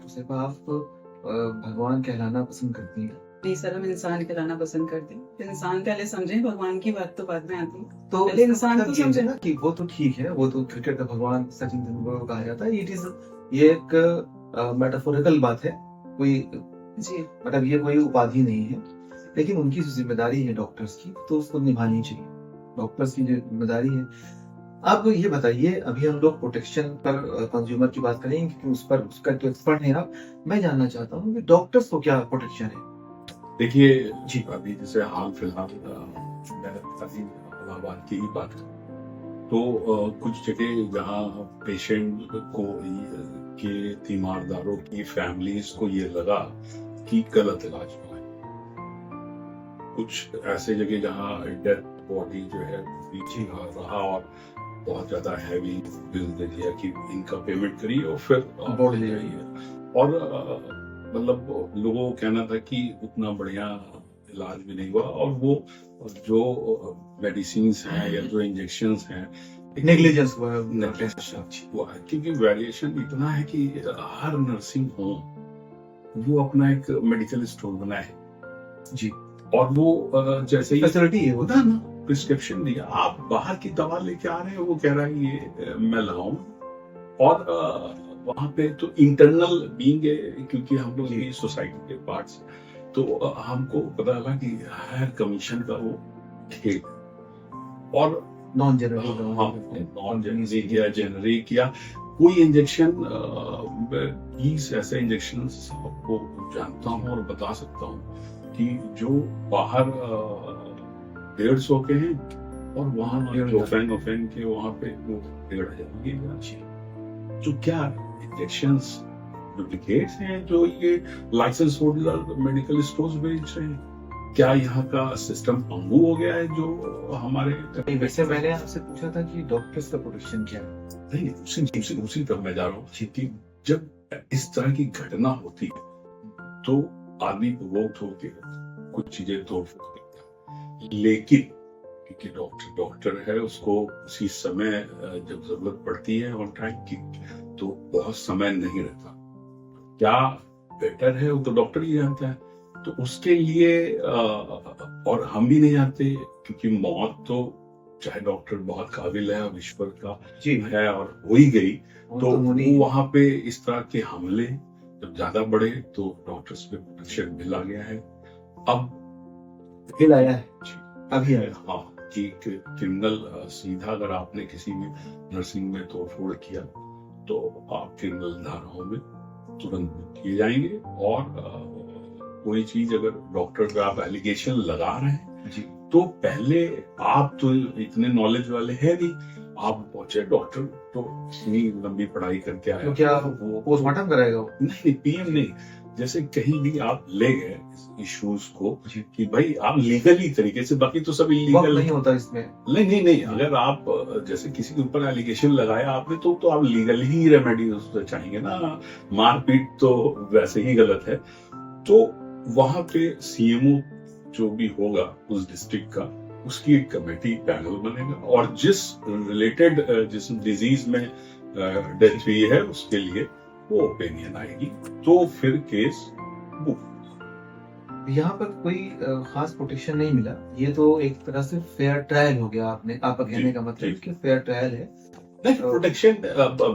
Doctor साहिबा आप भगवान कहलाना पसंद करती हैं? नहीं सर, हम इंसान कहलाना पसंद करते हैं। इंसान पहले समझें, भगवान की बात तो बाद में आती है। तो पहले इसका इंसान मतलब को ये है समझे। ना कि वो तो ठीक है, वो तो क्रिकेट का भगवान सचिन तेंदुलकर को कहा जाता है। ये एक मेटाफोरिकल बात है, कोई जी मतलब ये कोई उपाधि नहीं है, लेकिन उनकी जो जिम्मेदारी है डॉक्टर्स की, तो उसको निभानी चाहिए। डॉक्टर्स की जो जिम्मेदारी है। आप ये बताइए, अभी हम लोग प्रोटेक्शन पर कंज्यूमर की बात करेंगे क्योंकि उस पर उसका तो एक्सपर्ट है आप। मैं जानना चाहता हूँ कि डॉक्टर्स को क्या प्रोटेक्शन है? देखिए जी। अभी जैसे हाल फिलहाल मैंने अभी इलाहाबाद की ही बात करूं तो कुछ जगह जहां पेशेंट को के तीमारदारों की फैमिलीज को ये लगा कि गलत इलाज हुआ है, कुछ ऐसे जगह जहां डेथ बॉडी जो है पीछे रहा और बहुत ज्यादा हैवी बिल दे दिया कि इनका पेमेंट करिए और फिर बोर्ड ले जाइए। और मतलब लोगों को कहना था कि उतना बढ़िया इलाज भी नहीं हुआ और वो जो मेडिसिन हैं या जो इंजेक्शन हैं नेग्लिजेंस हुआ है। नेग्लिजेंस हुआ है, क्योंकि वेरिएशन इतना है कि हर नर्सिंग होम वो अपना एक मेडिकल स्टोर बनाए है जी। और वो जैसे ही फैसिलिटी है वो होता है ना, प्रिस्क्रिप्शन दिया, आप बाहर की दवा लेके आ रहे हैं, वो कह रहा है ये मैं लगाऊं। और वहां पे तो इंटरनल बीइंग है, क्योंकि हम लोग ये सोसाइटी के पार्ट्स, तो हमको पता लगा कि हायर कमीशन का वो खेल और नॉन जनरल नॉन जेनरिक या जेनरिक या कोई इंजेक्शन 20 ऐसे इंजेक्शन आपको जानता हूँ और बता सकता हूँ कि जो बाहर 150 के हैं और वहां डोफेन के वहां पे वो 1500 की। जो क्या इंजेक्शंस डुप्लीकेट्स हैं जो ये लाइसेंस होल्डर मेडिकल स्टोर्स बेच रहे हैं? क्या यहाँ का सिस्टम पंगु हो गया है जो हमारे? वैसे मैंने आपसे पूछा था कि डॉक्टर्स का प्रोटेक्शन क्या है। नहीं, उसी तरफ मैं जा रहा हूँ कि जब इस तरह की घटना होती है तो आदमी प्रोवोक्ड होकर कुछ चीजें तोड़ फोड़ देता है, लेकिन क्योंकि डॉक्टर है, उसको उसी समय जब जरूरत पड़ती है ऑन टाइम की, तो बहुत समय नहीं रहता। क्या बेटर है वो तो डॉक्टर ही जानता है। तो उसके लिए और हम भी नहीं जानते, क्योंकि मौत तो चाहे डॉक्टर बहुत काबिल है और ईश्वर का है और हो ही गई, तो वो वहां पे इस तरह के हमले जब ज्यादा बढ़े तो डॉक्टर्स पे प्रोटेक्शन मिला गया है। अब बिल आया है, अभी आया। हाँ, कि क्रिमिनल सीधा अगर आपने किसी भी नर्सिंग में तोड़फोड़ किया तो आप क्रिमिनल धाराओं में तुरंत किए जाएंगे। और कोई चीज अगर डॉक्टर पे आप एलिगेशन लगा रहे हैं जी, तो पहले आप तो इतने नॉलेज वाले हैं नहीं, आप पहुंचे डॉक्टर तो इतनी लंबी पढ़ाई करके आए, तो क्या वो पोस्टमार्टम कराएगा वो? नहीं, पीएम नहीं। जैसे कहीं भी आप ले गए इश्यूज को कि भाई आप लीगली तरीके से, बाकी तो सब इलीगल नहीं होता इसमें। नहीं, अगर आप जैसे किसी के ऊपर एलिगेशन लगाया आपने तो आप लीगल ही रेमेडी चाहेंगे ना, मारपीट तो वैसे ही गलत है। तो वहां पे सीएमओ जो भी होगा उस डिस्ट्रिक्ट का, उसकी एक कमेटी पैनल बनेगा और जिस रिलेटेड जिस डिजीज में डेथ हुई है उसके लिए वो ओपिनियन आएगी, तो फिर केस बुक। यहाँ पर कोई खास प्रोटेक्शन नहीं मिला। ये तो एक तरह से फेयर ट्रायल हो गया। आपका कहने का मतलब कि फेयर ट्रायल है। प्रोटेक्शन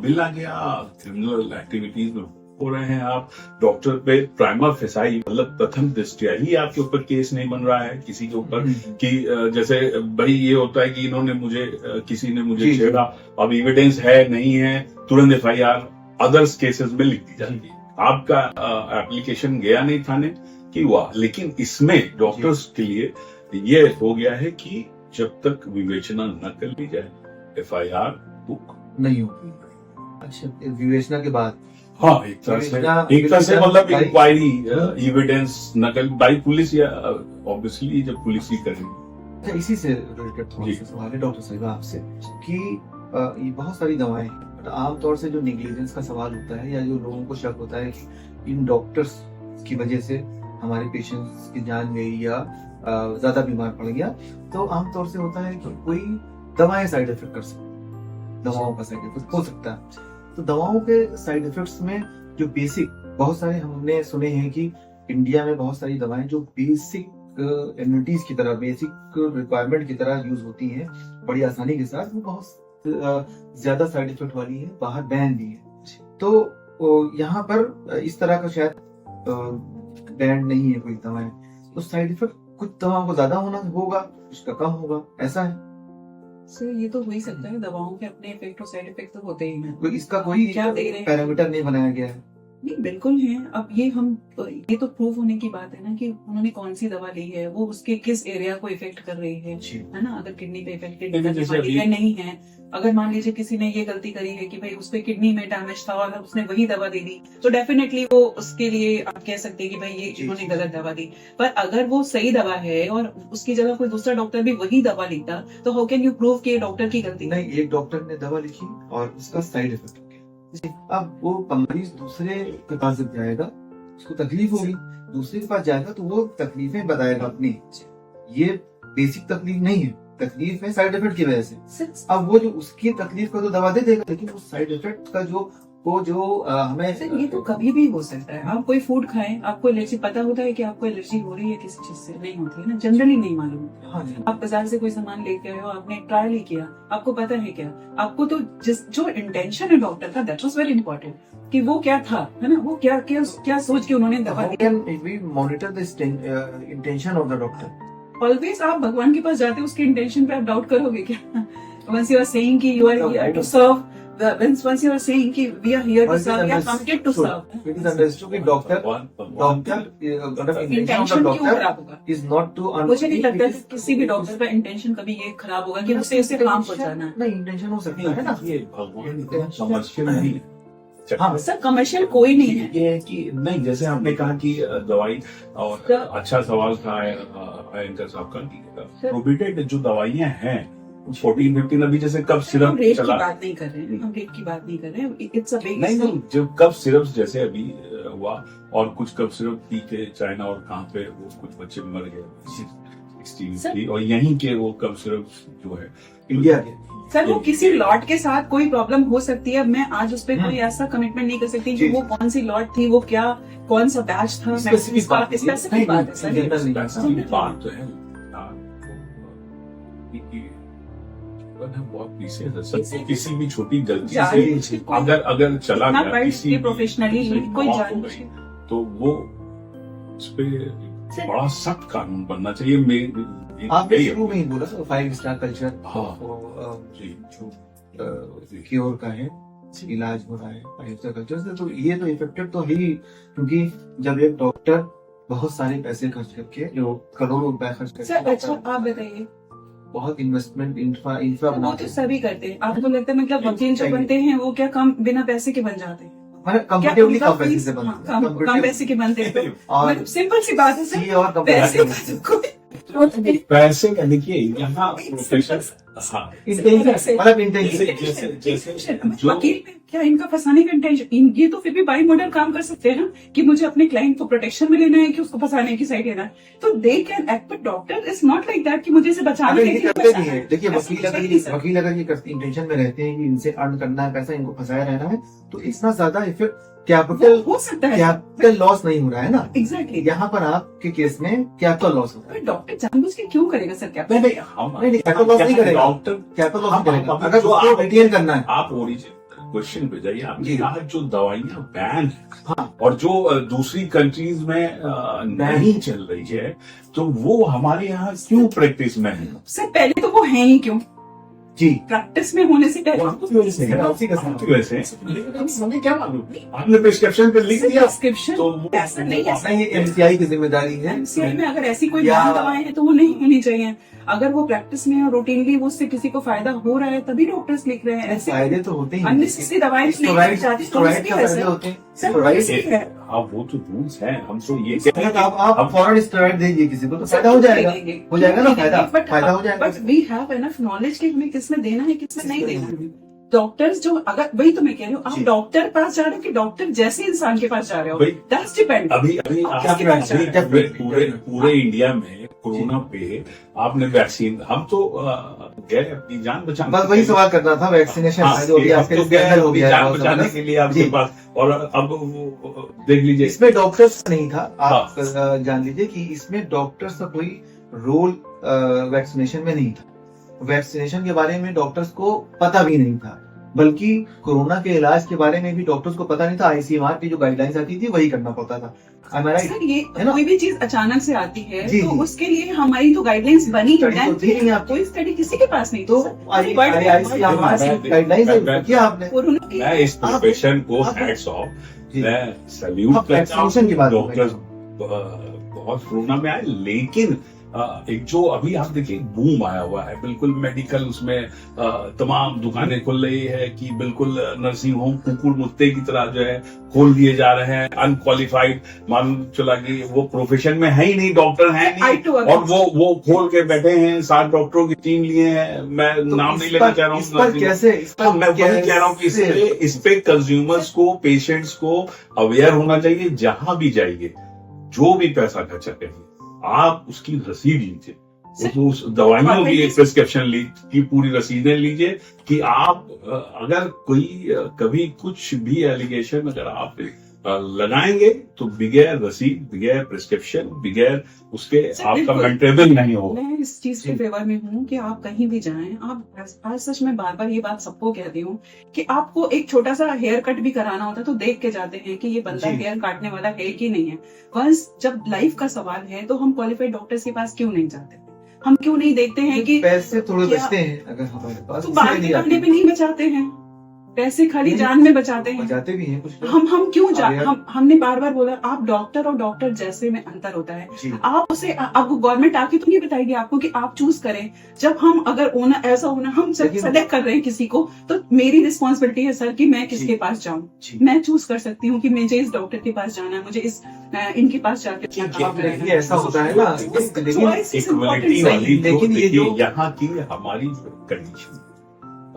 बिल आ गया, क्रिमिनल एक्टिविटीज में हो रहे हैं आप, डॉक्टर पे प्राइमा फेसाई मतलब प्रथम दृष्टया ही आपके ऊपर केस नहीं बन रहा है किसी के ऊपर कि जैसे भाई ये होता है कि इन्होंने मुझे किसी ने मुझे छेड़ा, अब एविडेंस है नहीं है, तुरंत एफआईआर अदर्स केसेस में लिख दी जाती है। आपका एप्लीकेशन गया नहीं थाने की हुआ, लेकिन इसमें डॉक्टर्स के लिए ये हो गया है कि जब तक विवेचना न कर ली जाए एफआईआर बुक नहीं होगी। अच्छा, विवेचना के बाद? हाँ, एक तरह से मतलब इंक्वायरी एविडेंस नकल बाई पुलिस या ऑब्वियसली जब पुलिस ही करेगी। इसी से रिलेटेड थोड़ा सा सवाल है डॉक्टर साहिबा आपसे कि ये बहुत सारी दवाएं, बट आमतौर से जो नेग्लिजेंस का सवाल होता है या जो लोगों को शक होता है कि इन डॉक्टर्स की वजह से हमारे पेशेंट्स की जान गई या ज्यादा बीमार पड़ गया, तो आमतौर से होता है कि कोई दवाएं साइड इफेक्ट कर सकती, दवाओं का साइड इफेक्ट हो सकता है। तो दवाओं के साइड इफेक्ट्स में जो बेसिक, बहुत सारे हमने सुने हैं कि इंडिया में बहुत सारी दवाएं जो बेसिक इम्यूनिटीज की तरह, बेसिक रिक्वायरमेंट की तरह यूज होती हैं बड़ी आसानी के साथ, वो बहुत ज्यादा साइड इफेक्ट वाली है, बाहर बैन भी है। तो यहाँ पर इस तरह का शायद बैन नहीं है कोई दवाएं, तो साइड इफेक्ट कुछ दवाओं को ज्यादा होना होगा, उसका कम होगा, ऐसा है। सर ये तो हो ही सकता है, दवाओं के अपने इफेक्ट और साइड इफेक्ट तो होते ही हैं। तो इसका कोई क्या दे रहे हैं? पैरामीटर नहीं बनाया गया है। नहीं बिल्कुल है। अब ये तो प्रूव होने की बात है ना कि उन्होंने कौन सी दवा ली है, वो उसके किस एरिया को इफेक्ट कर रही है ना। अगर किडनी पे इफेक्टेड है नहीं है, अगर मान लीजिए किसी ने ये गलती करी है कि भाई उसके किडनी में डैमेज था और उसने वही दवा दे दी, तो डेफिनेटली वो उसके लिए आप कह सकते हैं कि भाई ये इन्होंने गलत दवा दी। पर अगर वो सही दवा है और उसकी जगह कोई दूसरा डॉक्टर भी वही दवा लेता, तो हाउ कैन यू प्रूव कि डॉक्टर की गलती नहीं, एक डॉक्टर ने दवा लिखी और उसका साइड इफेक्ट हो गया, अब वो मरीज दूसरे के पास जब जाएगा उसको तकलीफ होगी, दूसरे के पास जाएगा तो वो तकलीफें बताएगा अपनी। ये बेसिक तकलीफ नहीं है, तकलीफ है साइड इफेक्ट की वजह से। अब वो जो उसकी तकलीफ को तो दवा दे देगा, लेकिन वो साइड इफेक्ट का जो हमें सर ये तो कभी भी हो सकता है। आप कोई फूड खाएं, आपको एलर्जी पता होता है कि आपको एलर्जी हो रही है किसी चीज से, नहीं होती है ना, जनरली नहीं मालूम। हाँ, आप बाजार से कोई सामान लेके आए हो, आपने ट्रायल ही किया, आपको पता है क्या, आपको तो जो इंटेंशन है डॉक्टर का, दैट वाज वेरी इंपॉर्टेंट, कि वो क्या था, है ना, वो क्या सोच के उन्होंने दवा दी। Monitor the intention of the doctor. Always आप भगवान के पास जाते हो, उसके इंटेंशन पे आप डाउट करोगे क्या? वंस यू आर सेइंग कि you are here to serve, once you are saying कि we are here to serve, we are committed to serve. It is understood कि doctor intention क्यों खराब होगा? is not to मुझे नहीं लगता कि किसी भी डॉक्टर का इंटेंशन कभी ये खराब होगा कि उसे काम पहुंचाना है। नहीं, इंटेंशन हो सकता है ना, ये भगवान कमर्शियल नहीं है। हाँ सर, कमर्शियल कोई नहीं है। ये है कि नहीं, जैसे आपने कहा कि दवाई, और अच्छा सवाल था एंकर साहब का कि प्रोबिटेड जो दवाइयां हैं 14-15, अभी जैसे कब सिरप हम रेट की चला, बात नहीं कर रहे हैं, हम रेट की बात नहीं कर रहे हैं, इट्स अ बिग नहीं, जब कब सिरप जैसे अभी हुआ, और कुछ कब सिरप पी के चाइना और कहाँ पे वो कुछ बच्चे मर गए 16 और यहीं के वो कब सिरप जो है इंडिया के। सर वो किसी लॉट के साथ कोई प्रॉब्लम हो सकती है, मैं आज उस पर कोई ऐसा कमिटमेंट नहीं कर सकती कि वो कौन सी लॉट थी, वो क्या कौन सा बैच था, स्पेसिफिक बात है सर। बात तो है बहुत पीछे है सर, किसी भी छोटी गलती से अगर चला गया किसी प्रोफेशनली कोई जान, तो वो उस पे बड़ा सख्त कानून बनना चाहिए। आपने शुरू में ही बोला 5 स्टार कल्चर क्योर का है, इलाज हो रहा है 5 स्टार कल्चर से, तो ये तो इफेक्टेड तो है ही, क्योंकि जब एक डॉक्टर बहुत सारे पैसे खर्च करके, जो करोड़ों रुपए खर्च करके, अच्छा आप बताइए, बहुत इन्वेस्टमेंट इंफ्रा वो तो सभी करते हैं। आपको लगता है मतलब वकील जो बनते हैं वो क्या कम बिना पैसे के बन जाते हैं? कंफर्टेबली कम पैसे से बनते हैं, कम पैसे के बनते हैं। और सिंपल सी बात है सर, और पैसे का देखिए यहाँ प्रोफेशन, मतलब वकील में क्या इनका फंसाने का इंटेंशन, ये तो फिर भी बाई मॉडल काम कर सकते हैं ना, कि मुझे अपने क्लाइंट को प्रोटेक्शन में लेना है कि उसको फंसाने की साइड लेना है, तो they can act, but doctor is not like that कि मुझे इसे बचाने के लिए करते नहीं है। देखिए वकील अगर ये इंटेंशन में रहते हैं कि इनसे अर्न करना है पैसा, इनको फंसाया रहना है, तो इतना ज्यादा इफेक्ट कैपिटल हो सकता है, कैपिटल लॉस नहीं हो रहा है ना। एग्जैक्टली यहाँ पर आपके केस में कैपिटल लॉस हो रहा है। डॉक्टर जानबूझ के क्यों करेगा सर? नहीं, कैपिटल लॉस नहीं करेगा, डॉक्टर कैपिटल लॉस नहीं करेगा, अगर उसको रिटेन करना है। आप ओरिजिन क्वेश्चन पे जाइए, आपने कहा जो दवाइयाँ बैन है और जो दूसरी कंट्रीज में नहीं चल रही है, तो वो हमारे यहाँ क्यों प्रैक्टिस में है? सर पहले तो वो है ही क्यों जी, प्रैक्टिस में होने से पहले वैसे हमें क्या मालूम, आपने प्रिस्क्रिप्शन पे लिख दिया प्रिस्क्रिप्शन तो ऐसा नहीं है। ये एमसीआई की जिम्मेदारी है। एमसीआई में अगर ऐसी कोई दवाएं हैं तो वो नहीं होनी चाहिए। अगर वो प्रैक्टिस में रूटीनली वो उससे किसी को फायदा हो रहा है तभी डॉक्टर्स लिख रहे हैं। ऐसे फायदे तो होते हैं, अननेसेसरी दवाएं हाँ वो तो रूल्स हैं, हम तो ये आप फौरन स्टेरॉइड दीजिए किसी को तो फायदा हो जाएगा ना, फायदा हो जाएगा। But we have enough knowledge कि हमें किसमें देना है किसमें नहीं देना है। डॉक्टर्स जो, अगर वही तो मैं कह रही हूँ, आप जी। डॉक्टर पास जा रहे हो कि डॉक्टर जैसे इंसान के पास जा रहे हो, वही। That's depend. अभी आप आप किसके पास जा रहे हो? पूरे इंडिया में कोरोना पे आपने वैक्सीन, हम तो गए अपनी जान बचाने बस वही सवाल करना था, वैक्सीनेशन हाँ, जो अभी हम आपके तो गए स्कैंडल हो अपनी गया है जान बहुत बचाने जबरदस्त। के लिए आपके जी। पास, और अब वो देख लीजिए इसमें डॉक्टर्स नहीं था, आप हाँ। जान लीजिए कि इसमें डॉक्टर्स का कोई रोल वैक्सीनेशन में नहीं था। वैक्सीनेशन के बारे में डॉक्टर्स को पता भी नहीं था, बल्कि कोरोना के इलाज के बारे में भी डॉक्टर्स को पता नहीं था। आईसीएमआर की जो गाइडलाइंस आती थी वही करना पड़ता था। Am I right? सर ये है ना? कोई भी चीज अचानक से आती है जी, तो जी। उसके लिए हमारी तो गाइडलाइंस बनी स्टडी तो थी नहीं आपकी। कोई स्टडी किसी के पास नहीं तो थी। आईसीएमआर की गाइडलाइंस किया आपने। कोरोना की मैं इस प्रोफेशन को आप- हैट्स ऑफ, जी। मैं सैल्यूट आप करता हूँ वैक्सीनेशन की बात कर रहे डॉक्टर्स हैं। बहुत कोरोना में आए, लेकिन एक जो अभी आप देखिए बूम आया हुआ है बिल्कुल मेडिकल, उसमें तमाम दुकानें खुल रही है कि बिल्कुल नर्सिंग होम कुकुर मुत्ते की तरह जो है खोल दिए जा रहे हैं। अनक्वालिफाइड मालूम चला कि वो प्रोफेशन में है ही नहीं, डॉक्टर है I नहीं, too agree. और वो खोल के बैठे हैं। 7 डॉक्टरों की टीम लिए हैं, मैं तो नाम इस नहीं लेना पर- चाह रहा इस पर हूँ। कैसे, इस पर हाँ, मैं वही कैसे- कह रहा हूँ कि इस पे कंज्यूमर्स को, पेशेंट्स को अवेयर होना चाहिए। जहां भी जाइए, जो भी पैसा खर्चा करिए, आप उसकी रसीद लीजिए, उस दवाइयों की एक प्रिस्क्रिप्शन की पूरी रसीदें लीजिए कि आप अगर कोई कभी कुछ भी एलिगेशन अगर आप लगाएंगे तो बगैर रसीद, बगैर प्रिस्क्रिप्शन, बगैर उसके आपका बिल्कुल। मेंटेनेबल नहीं होगा। मैं इस चीज के फेवर में हूँ कि आप कहीं भी जाएं, आप आज सच में बार बार ये बात सबको कहती हूँ कि आपको एक छोटा सा हेयर कट भी कराना होता है तो देख के जाते हैं कि ये बंदा जी। हेयर काटने वाला है कि नहीं है। वंस जब लाइफ का सवाल है तो हम क्वालिफाइड डॉक्टर्स के पास क्यों नहीं जाते? हम क्यों नहीं देखते हैं कि पैसे थोड़े क्या- बचते हैं अगर हमारे पास, तो इसलिए बाल नहीं निकालने आते। पे नहीं बचाते हैं, पैसे खाली नहीं, जान में बचाते हैं। बचाते भी हैं कुछ लोग। हम क्यों जा, अब यार- हमने बार बार बोला आप डॉक्टर और डॉक्टर जैसे में अंतर होता है। जी। आप उसे आपको गवर्नमेंट आके तो नहीं बताएगी आपको कि आप चूज करें। जब हम अगर ओनर ऐसा होना, हम जब लेकिन- सेलेक्ट कर रहे हैं किसी को, तो मेरी रिस्पॉन्सिबिलिटी है सर कि मैं किसके जी। पास जाऊं। जी। मैं चूज कर सकती हूँ कि मुझे इस डॉक्टर के पास जाना है, मुझे इस इनके पास जाकर क्या काम आप करना देखिए है। ऐसा होता है ना, लेकिन Choice is इक्वलिटी important, वाली जो लेकिन ये देखिए जो- यहाँ की हमारी कंडीशन,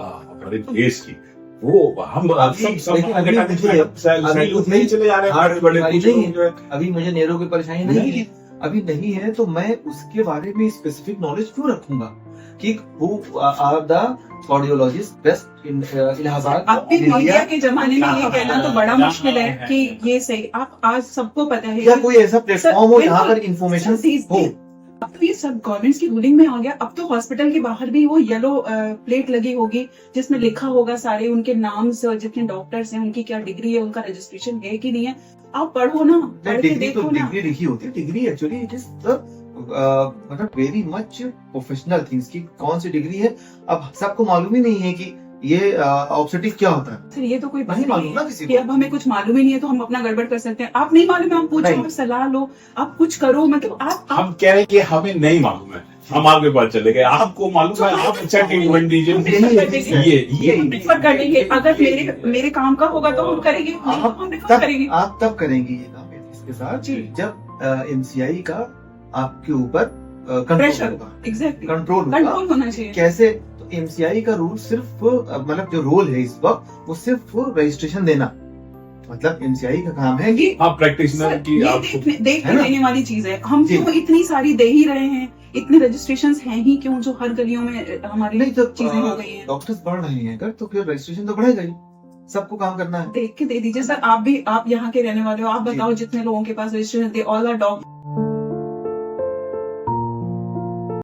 हमारे देश की, वो हम सब लेकिन अभी मुझे- सैल्यूट नहीं चले जा रहे हैं। हार्ट बड़े बीमारी कुछ नहीं लोग जो है अभी मुझे नेरो की परेशानी नहीं नहीं। है, अभी नहीं है, तो मैं उसके बारे में स्पेसिफिक नॉलेज क्यों रखूंगा कि who are the cardiologist best in Allahabad आपके इंडिया। मीडिया के जमाने में ये कहना तो बड़ा मुश्किल है कि ये सही। आप आज सबको पता है या कि- कोई ऐसा प्लेटफॉर्म हो जहाँ पर इंफॉर्मेशन हो। अब तो ये सब गवर्नमेंट की रूलिंग में आ गया। अब तो हॉस्पिटल के बाहर भी वो येलो प्लेट लगी होगी जिसमें लिखा होगा सारे उनके नाम से, और जितने डॉक्टर्स हैं उनकी क्या डिग्री है, उनका रजिस्ट्रेशन है कि नहीं है। आप पढ़ो ना, पढ़ के डिग्री तो देखो ना। डिग्री लिखी होती है। डिग्री एक्चुअली इट इज मतलब वेरी मच प्रोफेशनल थिंग्स की कौन सी डिग्री है। अब सबको मालूम ही नहीं है कि ये ऑब्स्टेटिक क्या होता है, फिर ये तो कोई बात नहीं नहीं मालूम ना है किसी कि को। अब हमें कुछ मालूम ही नहीं है तो हम अपना गड़बड़ कर सकते हैं। आप नहीं मालूम है, आप पूछो, नहीं। आप सलाह लो, आप कुछ करो। मतलब आप हम कह रहे हैं कि हमें नहीं मालूम है, हम आपके पास चले गए, आपको मालूम है, आप अच्छा ट्रीटमेंट दीजिए। ये हम प्रेफर करेंगे। अगर मेरे काम का होगा तो हम करेंगे, नहीं तो हम प्रेफर करेंगे। आप तब करेंगी ये काम इसके साथ जी। जब एमसीआई का आपके ऊपर कंट्रोल प्रेशर होगा, एग्जैक्टली कंट्रोल होगा। कंट्रोल होना चाहिए। कैसे? तो एमसीआई का रूल सिर्फ मतलब जो रोल है इस वक्त वो सिर्फ रजिस्ट्रेशन देना, मतलब एमसीआई का काम है कि ये हाँ प्रैक्टिशनर सर, की ये आपको देख है के ना? लेने वाली चीज है। हम जी। क्यों इतनी सारी दे ही रहे हैं, इतने रजिस्ट्रेशंस हैं ही क्यों जो हर गलियों में हमारी नहीं तो चीजें हो गई हैं। डॉक्टर्स बढ़ रहे हैं अगर, तो फिर रजिस्ट्रेशन तो बढ़ेगा ही, सबको काम करना है। देख के दे दीजिए सर। आप यहाँ के रहने वाले हो, आप बताओ जितने लोगों के पास registration, they all are dog